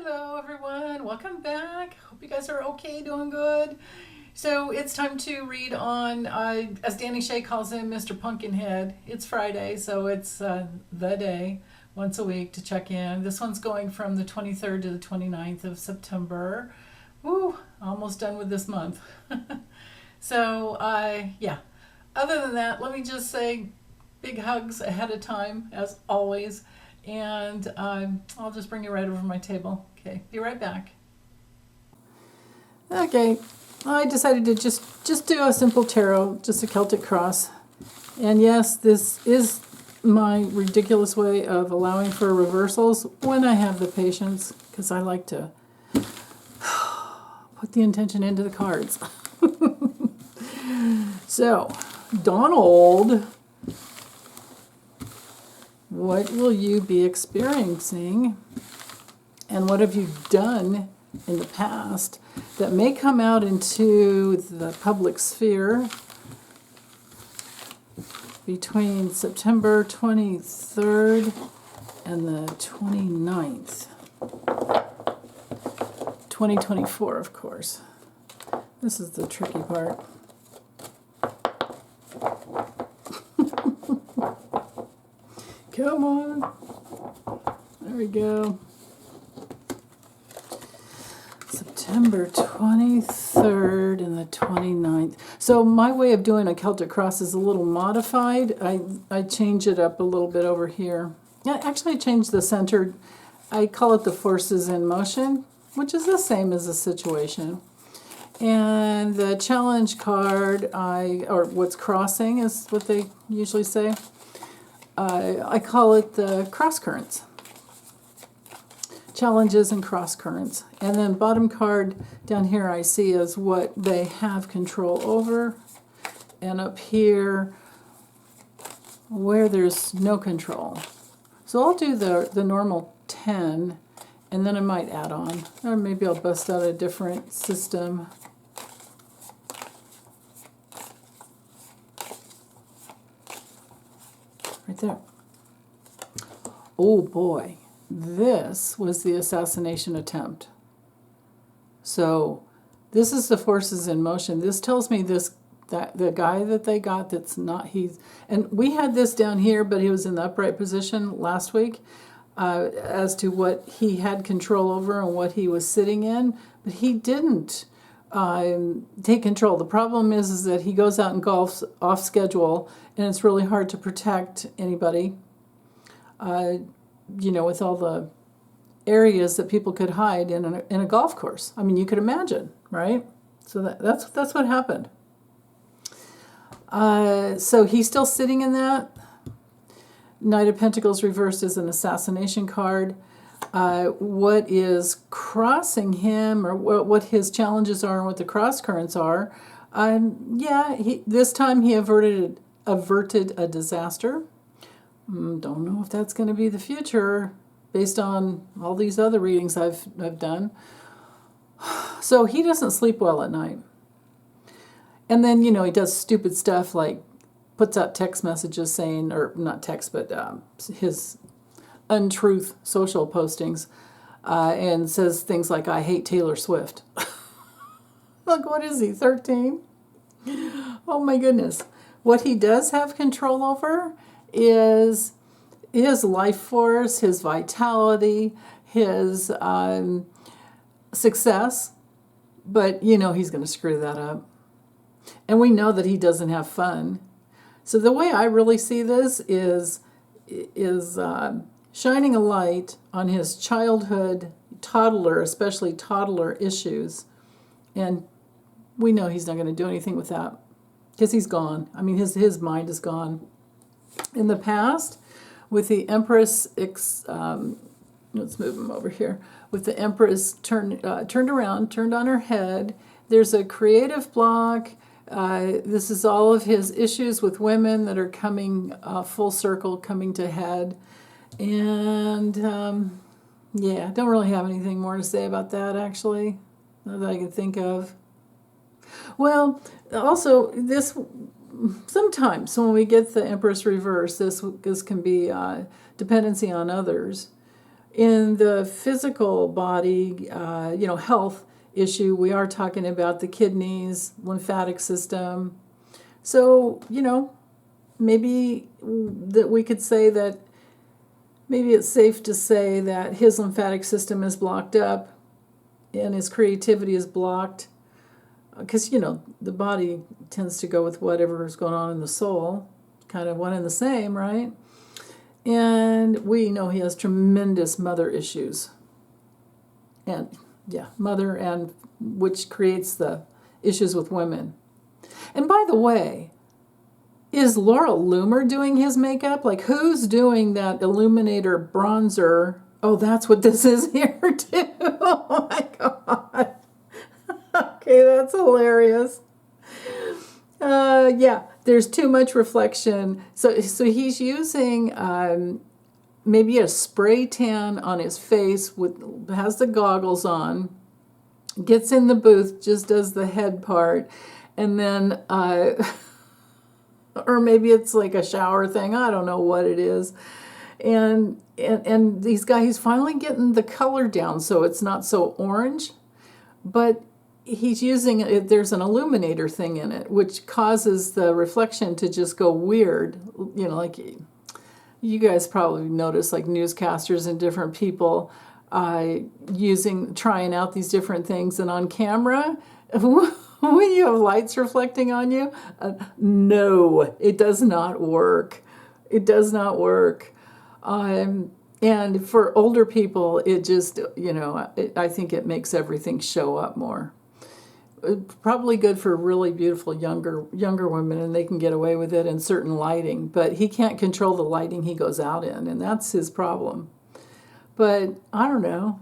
Hello everyone, welcome back. Hope you guys are okay, doing good. So it's time to read on, as Danny Shea calls him, Mr. Pumpkinhead. It's Friday, so it's the day, once a week to check in. This one's going from the 23rd to the 29th of September. Woo, almost done with this month. So, yeah. Other than that, let me just say big hugs ahead of time, as always. And I'll just bring you right over my table. Okay, be right back. Okay, I decided to just do a simple tarot, just a Celtic cross. And yes, this is my ridiculous way of allowing for reversals when I have the patience, because I like to put the intention into the cards. So, Donald, what will you be experiencing, and what have you done in the past that may come out into the public sphere between September 23rd and the 29th? 2024, of course. This is the tricky part. Come on. There we go. September 23rd and the 29th. So my way of doing a Celtic cross is a little modified. I change it up a little bit over here. Yeah, actually I changed the center. I call it the forces in motion, which is the same as the situation. And the challenge card, or what's crossing is what they usually say. I call it the cross currents. Challenges and cross currents. And then bottom card down here I see is what they have control over. And up here, where there's no control. So I'll do the normal 10, and then I might add on. Or maybe I'll bust out a different system. Right there. Oh boy, this was the assassination attempt. So this is the forces in motion. This tells me that the guy that they got, that's not he's, and we had this down here, but he was in the upright position last week, as to what he had control over and what he was sitting in, but he didn't take control. The problem is that he goes out and golfs off schedule, and it's really hard to protect anybody, with all the areas that people could hide in a golf course. I mean, you could imagine, right? So that's what happened. So he's still sitting in that. Knight of Pentacles reversed is an assassination card. What is crossing him, or what his challenges are and what the cross currents are. This time he averted a disaster. Don't know if that's going to be the future based on all these other readings I've done. So he doesn't sleep well at night. And then, he does stupid stuff like puts out text messages saying, or not text, but his untruth social postings, and says things like, I hate Taylor Swift. Like, what is he, 13? Oh my goodness. What he does have control over is his life force, his vitality, his success, but he's going to screw that up. And we know that he doesn't have fun. So the way I really see this is shining a light on his childhood, especially toddler issues. And we know he's not going to do anything with that because he's gone. I mean, his mind is gone. In the past, with the Empress, let's move him over here. With the Empress turned around, turned on her head, there's a creative block. This is all of his issues with women that are coming full circle, coming to head. And don't really have anything more to say about that, actually, not that I can think of. Well, also, this sometimes when we get the Empress reverse, this can be dependency on others. In the physical body, health issue, we are talking about the kidneys, lymphatic system. So, maybe that we could say that maybe it's safe to say that his lymphatic system is blocked up and his creativity is blocked. Because, the body tends to go with whatever is going on in the soul, kind of one and the same, right? And we know he has tremendous mother issues. And, mother, and which creates the issues with women. And by the way, is Laurel Loomer doing his makeup? Like, who's doing that illuminator bronzer? Oh, that's what this is here, too. Oh, my God. Okay, that's hilarious. There's too much reflection. So he's using maybe a spray tan on his face, has the goggles on, gets in the booth, just does the head part, and then, or maybe it's like a shower thing. I don't know what it is. And he's finally getting the color down so it's not so orange, but he's using it. There's an illuminator thing in it, which causes the reflection to just go weird. Like you guys probably notice, like newscasters and different people trying out these different things, and on camera, when you have lights reflecting on you, no, it does not work. It does not work. And for older people, it just, I think it makes everything show up more. Probably good for really beautiful younger women, and they can get away with it in certain lighting, but he can't control the lighting he goes out in, and that's his problem. But I don't know.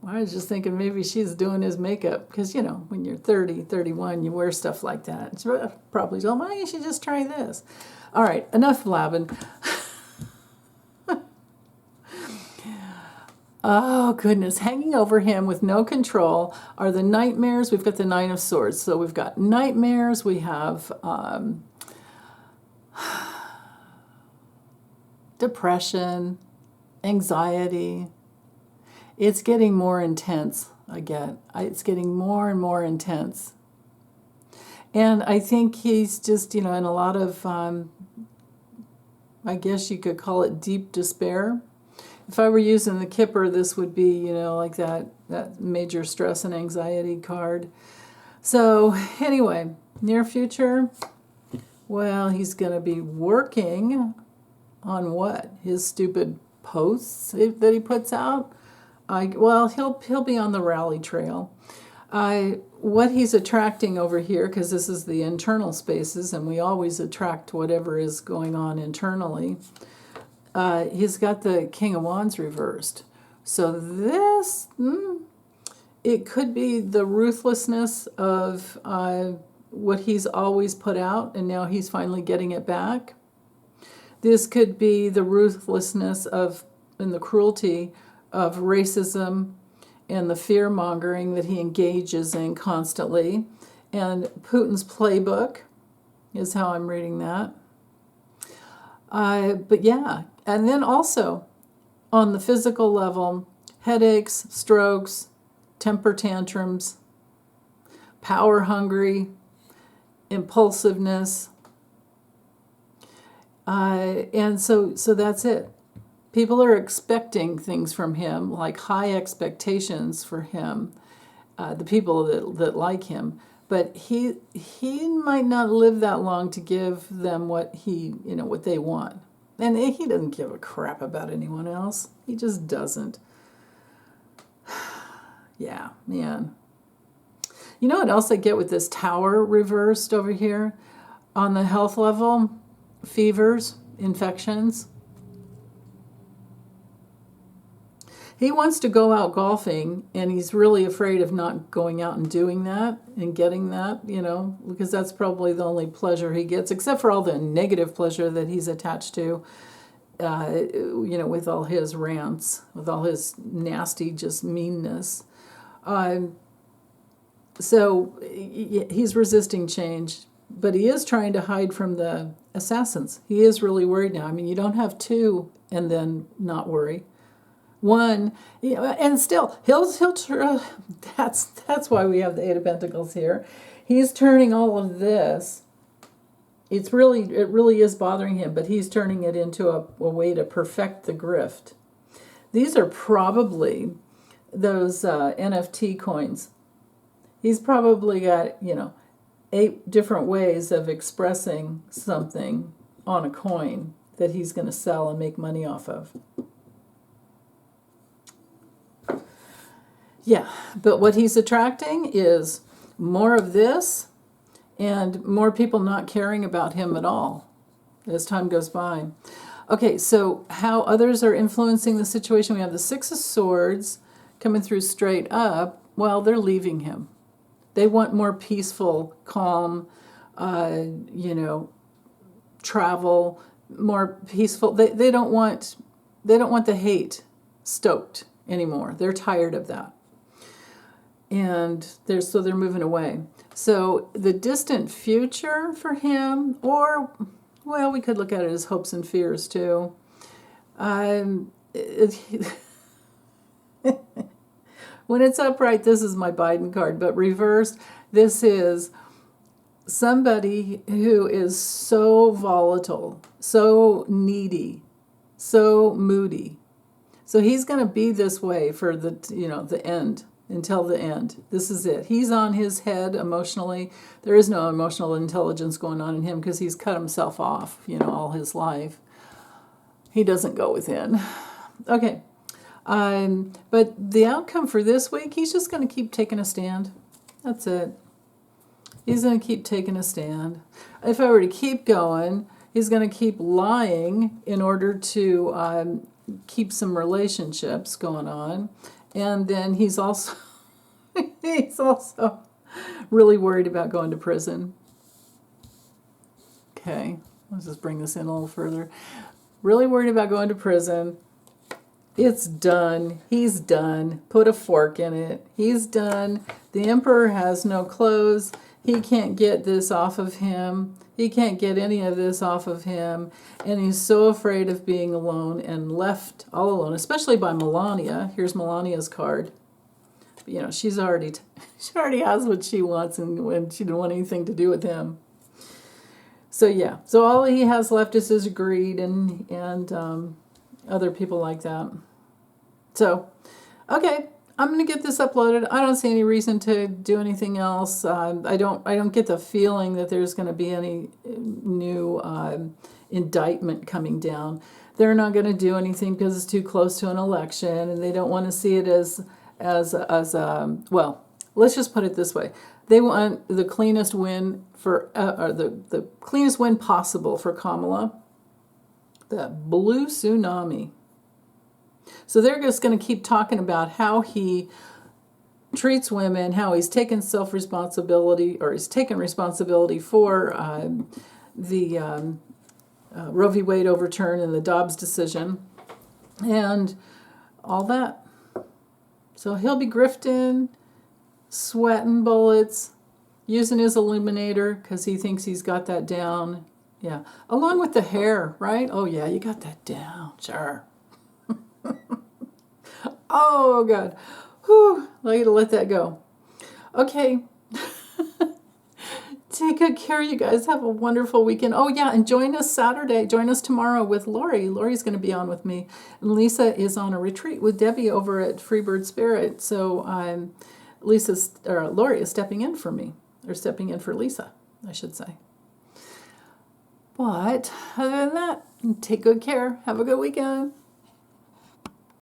I was just thinking maybe she's doing his makeup, because, when you're 30, 31, you wear stuff like that. It's probably, well, you should just try this. All right, enough blabbing. Oh, goodness. Hanging over him with no control are the nightmares. We've got the Nine of Swords. So we've got nightmares. We have depression, anxiety. It's getting more intense, It's getting more and more intense. And I think he's just, in a lot of, I guess you could call it deep despair. If I were using the Kipper, this would be, like that major stress and anxiety card. So anyway, near future, well, he's going to be working on what? His stupid posts that he puts out? He'll be on the rally trail. What he's attracting over here, because this is the internal spaces, and we always attract whatever is going on internally. He's got the King of Wands reversed. So this, it could be the ruthlessness of what he's always put out, and now he's finally getting it back. This could be the ruthlessness and the cruelty of racism and the fear-mongering that he engages in constantly. And Putin's playbook is how I'm reading that. And then also, on the physical level, headaches, strokes, temper tantrums, power hungry, impulsiveness. And so that's it. People are expecting things from him, like high expectations for him, the people that like him. But he might not live that long to give them what they want. And he doesn't give a crap about anyone else. He just doesn't. Yeah, man. You know what else I get with this Tower reversed over here? On the health level, fevers, infections. He wants to go out golfing, and he's really afraid of not going out and doing that and getting that, because that's probably the only pleasure he gets, except for all the negative pleasure that he's attached to, with all his rants, with all his nasty, just meanness. So he's resisting change, but he is trying to hide from the assassins. He is really worried now. I mean, you don't have two and then not worry. One, you know, and still that's why we have the Eight of Pentacles here. He's turning all of this. It really is bothering him, but he's turning it into a way to perfect the grift. These are probably those NFT coins. He's probably got, 8 different ways of expressing something on a coin that he's going to sell and make money off of. Yeah, but what he's attracting is more of this and more people not caring about him at all as time goes by. Okay, so how others are influencing the situation. We have the Six of Swords coming through straight up. Well, they're leaving him. They want more peaceful, calm, travel, more peaceful. They don't want the hate stoked anymore. They're tired of that. And they're moving away. So the distant future for him, or, well, we could look at it as hopes and fears too. When it's upright, this is my Biden card, but reversed, this is somebody who is so volatile, so needy, so moody. So he's going to be this way for the end. Until the end. This is it. He's on his head emotionally. There is no emotional intelligence going on in him because he's cut himself off, all his life. He doesn't go within. Okay. But the outcome for this week, he's just going to keep taking a stand. That's it. He's going to keep taking a stand. If I were to keep going, he's going to keep lying in order to keep some relationships going on. And then he's also really worried about going to prison. Okay, let's just bring this in a little further. Really worried about going to prison. It's done. He's done. Put a fork in it. He's done. The Emperor has no clothes. He can't get this off of him. He can't get any of this off of him. And he's so afraid of being alone and left all alone, especially by Melania. Here's Melania's card. She already has what she wants, and when she didn't want anything to do with him. So yeah. So all he has left is his greed and other people like that. So, okay. I'm going to get this uploaded. I don't see any reason to do anything else. I don't get the feeling that there's going to be any new indictment coming down. They're not going to do anything because it's too close to an election, and they don't want to see it as well. Let's just put it this way: they want the cleanest win for the cleanest win possible for Kamala. That blue tsunami. So they're just going to keep talking about how he treats women, how he's taken responsibility for the Roe v. Wade overturn and the Dobbs decision and all that. So he'll be grifting, sweating bullets, using his illuminator because he thinks he's got that down. Yeah, along with the hair, right? Oh yeah, you got that down, sure. Oh, God. Whew. I gotta let that go. Okay. Take good care, you guys. Have a wonderful weekend. Oh, yeah, and join us Saturday. Join us tomorrow with Lori. Lori's going to be on with me. And Lisa is on a retreat with Debbie over at Freebird Spirit. So Lori is stepping in for me. Or stepping in for Lisa, I should say. But other than that, take good care. Have a good weekend.